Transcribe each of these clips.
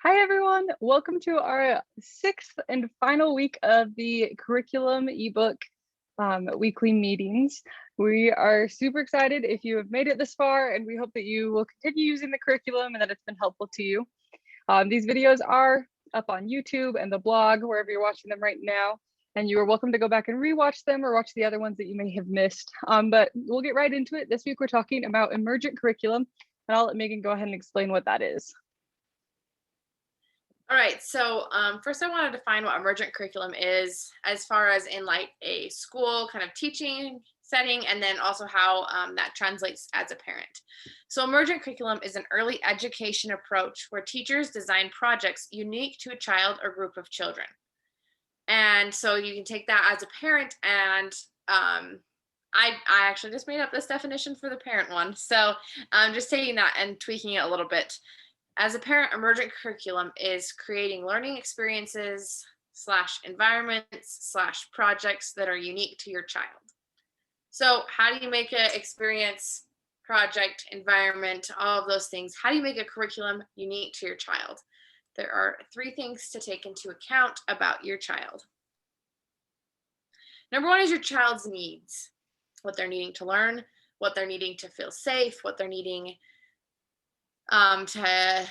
Hi, everyone. Welcome to our sixth and final week of the curriculum ebook weekly meetings. We are super excited if you have made it this far, and we hope that you will continue using the curriculum and that it's been helpful to you. These videos are up on YouTube and the blog, wherever you're watching them right now, and you are welcome to go back and rewatch them or watch the other ones that you may have missed. But we'll get right into it. This week, we're talking about Emergent Curriculum, and I'll let Megan go ahead and explain what that is. All right, so first I want to define what emergent curriculum is as far as in like a school kind of teaching setting, and then also how that translates as a parent. So emergent curriculum is an early education approach where teachers design projects unique to a child or group of children. And so you can take that as a parent, and I actually just made up this definition for the parent one. So I'm just taking that and tweaking it a little bit. As a parent, emergent curriculum is creating learning experiences / environments / projects that are unique to your child. So how do you make an experience, project, environment, all of those things? How do you make a curriculum unique to your child? There are 3 things to take into account about your child. Number 1 is your child's needs, what they're needing to learn, what they're needing to feel safe, what they're needing to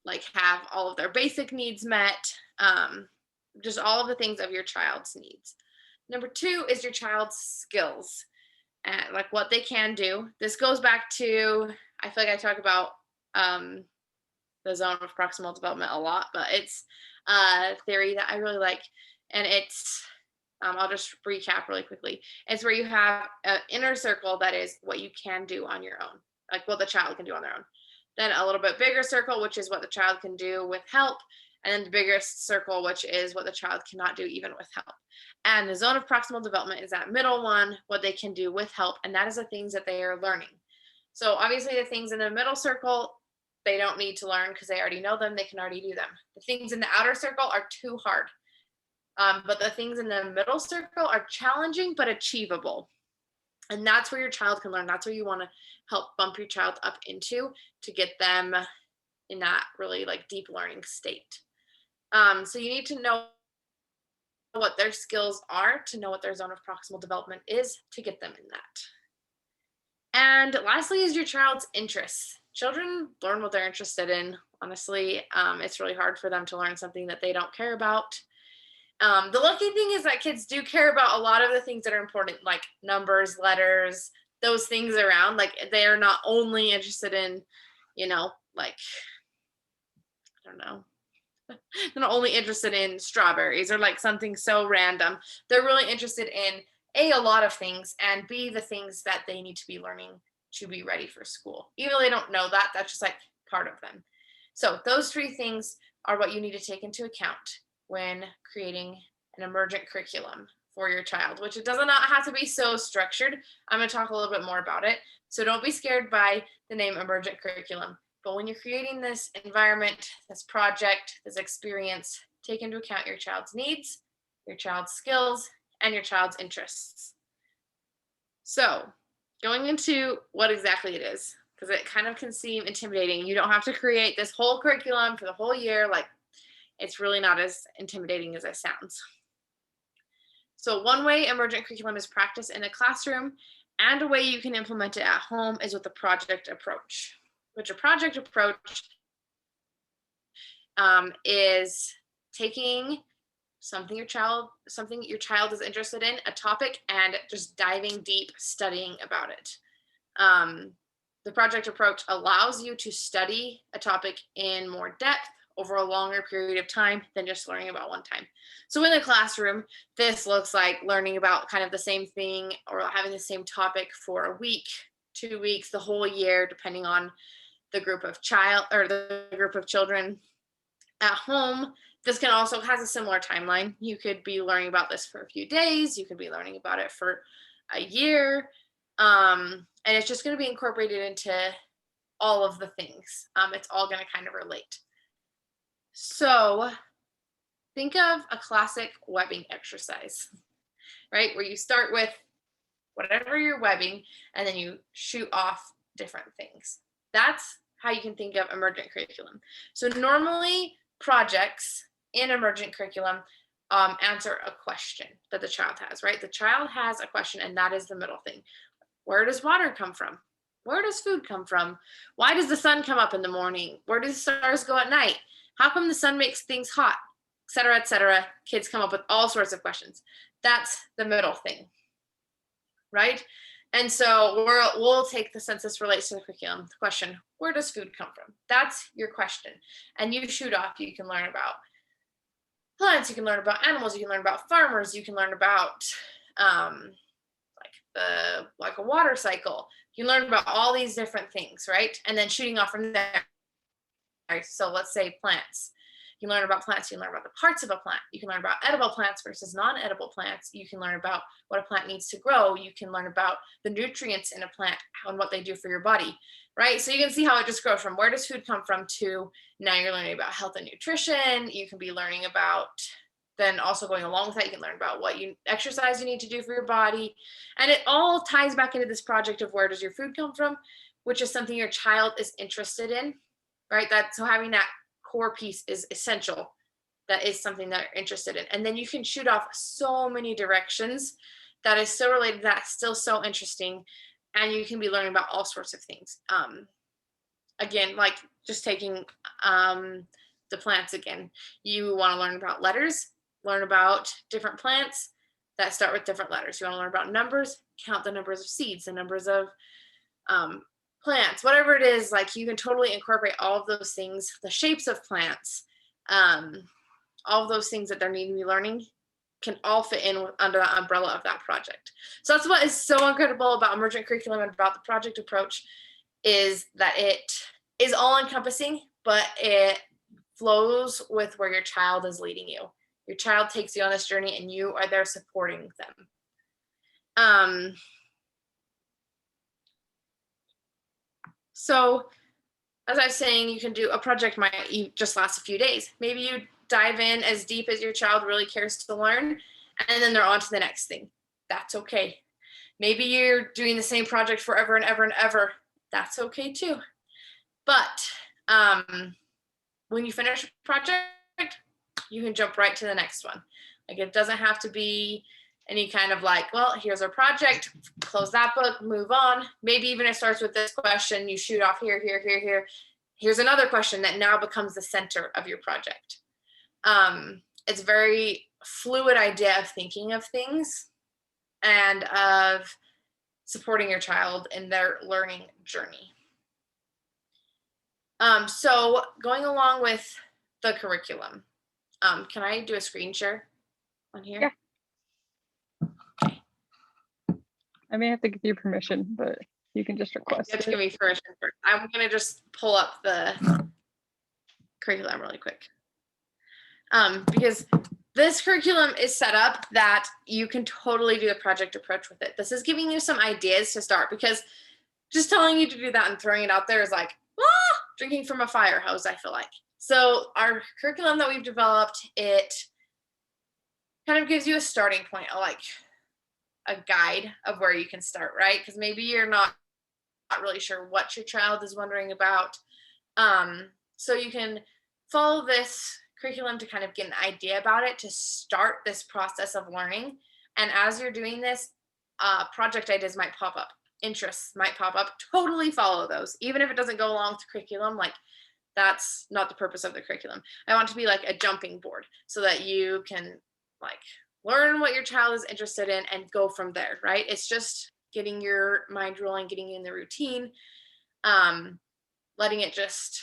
like have all of their basic needs met, just all of the things of your child's needs. Number 2 is your child's skills, and like what they can do. This goes back to, I feel like I talk about the zone of proximal development a lot, but it's a theory that I really like, and it's I'll just recap really quickly. It's where you have an inner circle that is what you can do on your own, like what the child can do on their own. Then a little bit bigger circle, which is what the child can do with help. And then the biggest circle, which is what the child cannot do even with help. And the zone of proximal development is that middle one, what they can do with help. And that is the things that they are learning. So obviously the things in the middle circle, they don't need to learn because they already know them. They can already do them. The things in the outer circle are too hard. But the things in the middle circle are challenging but achievable. And that's where your child can learn. That's where you want to help bump your child up into to get them in that really like deep learning state. So you need to know what their skills are to know what their zone of proximal development is to get them in that. And lastly is your child's interests. Children learn what they're interested in. Honestly, it's really hard for them to learn something that they don't care about. The lucky thing is that kids do care about a lot of the things that are important, like numbers, letters, those things around. Like they are not only interested in, like, I don't know, they're not only interested in strawberries or like something so random. They're really interested in a lot of things, and B, the things that they need to be learning to be ready for school. Even though they don't know that, that's just like part of them. So those 3 things are what you need to take into account when creating an emergent curriculum for your child, which it does not have to be so structured. I'm going to talk a little bit more about it. So don't be scared by the name emergent curriculum. But when you're creating this environment, this project, this experience, take into account your child's needs, your child's skills, and your child's interests. So going into what exactly it is, because it kind of can seem intimidating. You don't have to create this whole curriculum for the whole year. Like, it's really not as intimidating as it sounds. So one way emergent curriculum is practiced in the classroom, and a way you can implement it at home is with a project approach. Which a project approach is taking something your child is interested in, a topic, and just diving deep, studying about it. The project approach allows you to study a topic in more depth over a longer period of time than just learning about one time. So in the classroom, this looks like learning about kind of the same thing or having the same topic for a week, 2 weeks, the whole year, depending on the group of children. At home, this can also has a similar timeline. You could be learning about this for a few days. You could be learning about it for a year. And it's just going to be incorporated into all of the things. It's all going to kind of relate. So think of a classic webbing exercise, right? Where you start with whatever you're webbing, and then you shoot off different things. That's how you can think of emergent curriculum. So normally projects in Emergent Curriculum answer a question that the child has, right? The child has a question, and that is the middle thing. Where does water come from? Where does food come from? Why does the sun come up in the morning? Where do the stars go at night? How come the sun makes things hot? Et cetera, et cetera. Kids come up with all sorts of questions. That's the middle thing, right? And so we'll take the census relates to the curriculum. The question, where does food come from? That's your question. And you shoot off, you can learn about plants, you can learn about animals, you can learn about farmers, you can learn about like a water cycle. You learn about all these different things, right? And then shooting off from there. So let's say plants. You learn about plants, you learn about the parts of a plant. You can learn about edible plants versus non-edible plants. You can learn about what a plant needs to grow. You can learn about the nutrients in a plant and what they do for your body, right? So you can see how it just grows from where does food come from to now you're learning about health and nutrition. You can be learning about, then also going along with that, you can learn about what exercise you need to do for your body. And it all ties back into this project of where does your food come from, which is something your child is interested in, right? So having that core piece is essential. That is something that you're interested in. And then you can shoot off so many directions that is so related, that's still so interesting. And you can be learning about all sorts of things. Again, like just taking the plants again. You want to learn about letters, learn about different plants that start with different letters. You want to learn about numbers, count the numbers of seeds, the numbers of plants, whatever it is, like you can totally incorporate all of those things, the shapes of plants, all of those things that they're needing to be learning can all fit in under the umbrella of that project. So that's what is so incredible about Emergent Curriculum and about the project approach is that it is all encompassing, but it flows with where your child is leading you. Your child takes you on this journey and you are there supporting them. So as I was saying, you can do a project might just last a few days. Maybe you dive in as deep as your child really cares to learn, and then they're on to the next thing. That's okay. Maybe you're doing the same project forever and ever and ever. That's okay too. But when you finish a project, you can jump right to the next one. Like it doesn't have to be any kind of like, well, here's our project, close that book, move on. Maybe even it starts with this question, you shoot off here, here, here, here. Here's another question that now becomes the center of your project. It's a very fluid idea of thinking of things and of supporting your child in their learning journey. So going along with the curriculum, can I do a screen share on here? Yeah. I may have to give you permission, but you can just request You have it. to give me permission first. I'm going to just pull up the curriculum really quick. Because this curriculum is set up that you can totally do the project approach with it. This is giving you some ideas to start, because just telling you to do that and throwing it out there is like, drinking from a fire hose, I feel like. So our curriculum that we've developed, it kind of gives you a starting point, like a guide of where you can start, right? Because maybe you're not really sure what your child is wondering about. So you can follow this curriculum to kind of get an idea about it, to start this process of learning. And as you're doing this, project ideas might pop up, interests might pop up, totally follow those. Even if it doesn't go along with the curriculum, like that's not the purpose of the curriculum. I want it to be like a jumping board so that you can like learn what your child is interested in and go from there, right? It's just getting your mind rolling, getting you in the routine, letting it just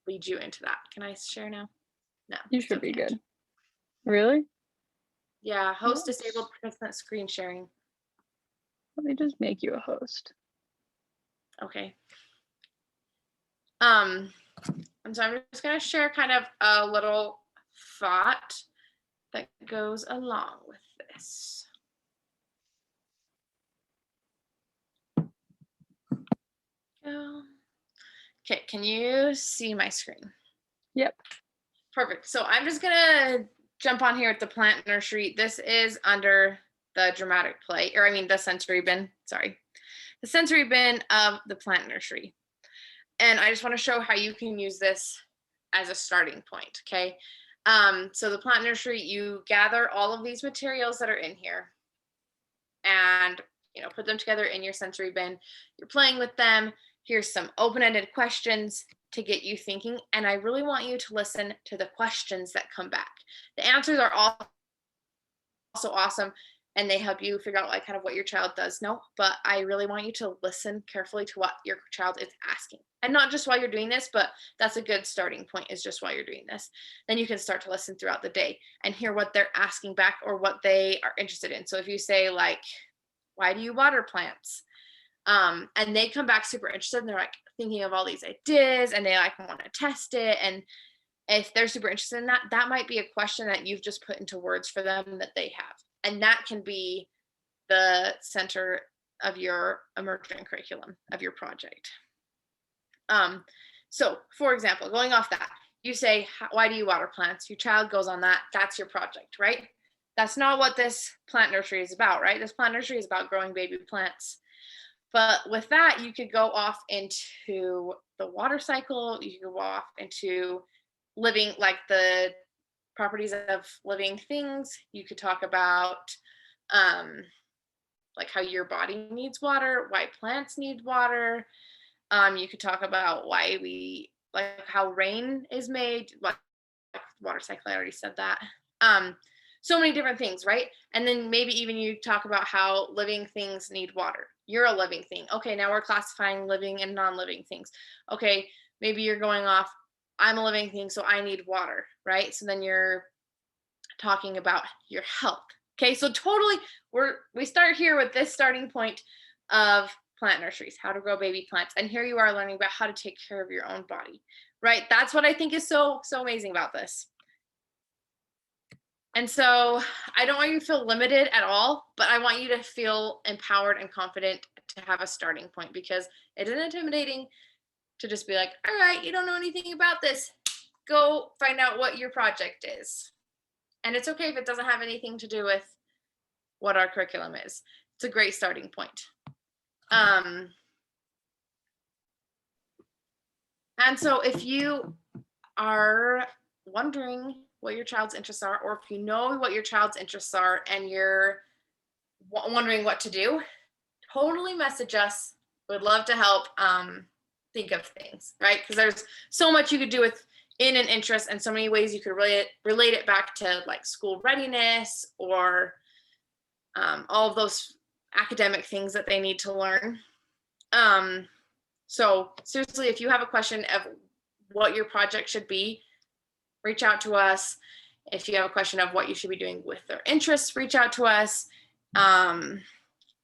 lead you into that. Can I share now? No. You should be good. Really? Yeah, host disabled participant screen sharing. Let me just make you a host. Okay. And so I'm just going to share kind of a little thought that goes along with this. Okay, can you see my screen? Yep. Perfect. So I'm just gonna jump on here at the plant nursery. This is under the dramatic play, or I mean the sensory bin, sorry. The sensory bin of the plant nursery. And I just want to show how you can use this as a starting point, okay? So the plant nursery, you gather all of these materials that are in here and, put them together in your sensory bin. You're playing with them. Here's some open-ended questions to get you thinking. And I really want you to listen to the questions that come back. The answers are also awesome, and they help you figure out like kind of what your child does know. But I really want you to listen carefully to what your child is asking. And not just while you're doing this, but that's a good starting point, is just while you're doing this. Then you can start to listen throughout the day and hear what they're asking back or what they are interested in. So if you say like, why do you water plants? And they come back super interested and they're like thinking of all these ideas and they like want to test it. And if they're super interested in that, that might be a question that you've just put into words for them that they have. And that can be the center of your emergent curriculum, of your project. So for example, going off that, you say, why do you water plants? Your child goes on that. That's your project, right? That's not what this plant nursery is about, right? This plant nursery is about growing baby plants. But with that, you could go off into the water cycle. You could go off into living, like the properties of living things. You could talk about like how your body needs water, why plants need water. You could talk about why we, like how rain is made, like water cycle, I already said that. So many different things, right? And then maybe even you talk about how living things need water. You're a living thing. Okay, now we're classifying living and non-living things. Okay, maybe you're going off, I'm a living thing, so I need water, right? So then you're talking about your health. Okay, so totally, we start here with this starting point of plant nurseries, how to grow baby plants. And here you are learning about how to take care of your own body, right? That's what I think is so amazing about this. And so I don't want you to feel limited at all, but I want you to feel empowered and confident to have a starting point, because it is intimidating to just be like, all right, you don't know anything about this. Go find out what your project is. And it's okay if it doesn't have anything to do with what our curriculum is. It's a great starting point. And so if you are wondering what your child's interests are, or if you know what your child's interests are and you're wondering what to do, totally message us. We'd love to help think of things, right? Because there's so much you could do with in an interest, and so many ways you could relate it back to like school readiness or all of those academic things that they need to learn. So seriously, if you have a question of what your project should be, reach out to us. If you have a question of what you should be doing with their interests, reach out to us. And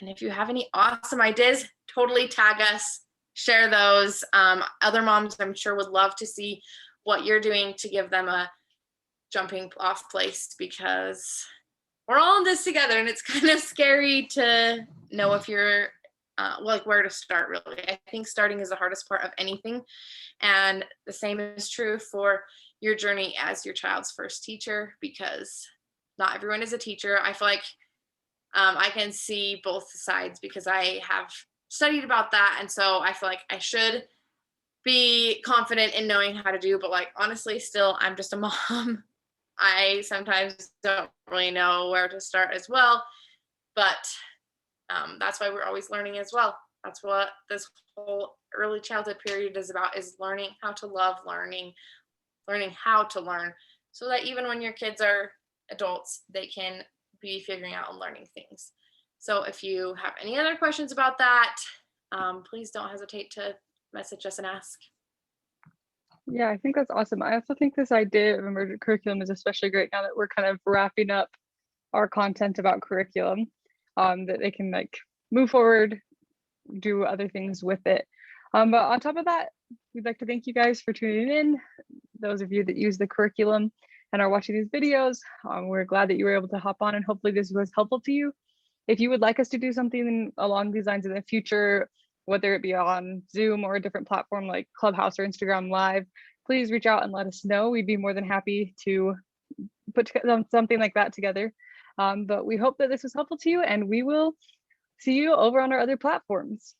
if you have any awesome ideas, totally tag us, share those. Other moms, I'm sure, would love to see what you're doing to give them a jumping off place, because we're all in this together and it's kind of scary to know if you're like where to start, really. I think starting is the hardest part of anything. And the same is true for your journey as your child's first teacher, because not everyone is a teacher. I feel like I can see both sides because I have studied about that. And so I feel like I should be confident in knowing how to do, but like, honestly, still, I'm just a mom. I sometimes don't really know where to start as well, but that's why we're always learning as well. That's what this whole early childhood period is about, is learning how to love learning how to learn, so that even when your kids are adults, they can be figuring out and learning things. So if you have any other questions about that, please don't hesitate to message us and ask. Yeah, I think that's awesome. I also think this idea of emergent curriculum is especially great now that we're kind of wrapping up our content about curriculum, that they can like move forward, do other things with it. But on top of that, we'd like to thank you guys for tuning in. Those of you that use the curriculum and are watching these videos, we're glad that you were able to hop on, and hopefully this was helpful to you. If you would like us to do something along these lines in the future, whether it be on Zoom or a different platform like Clubhouse or Instagram Live, please reach out and let us know. We'd be more than happy to put something like that together. But we hope that this was helpful to you, and we will see you over on our other platforms.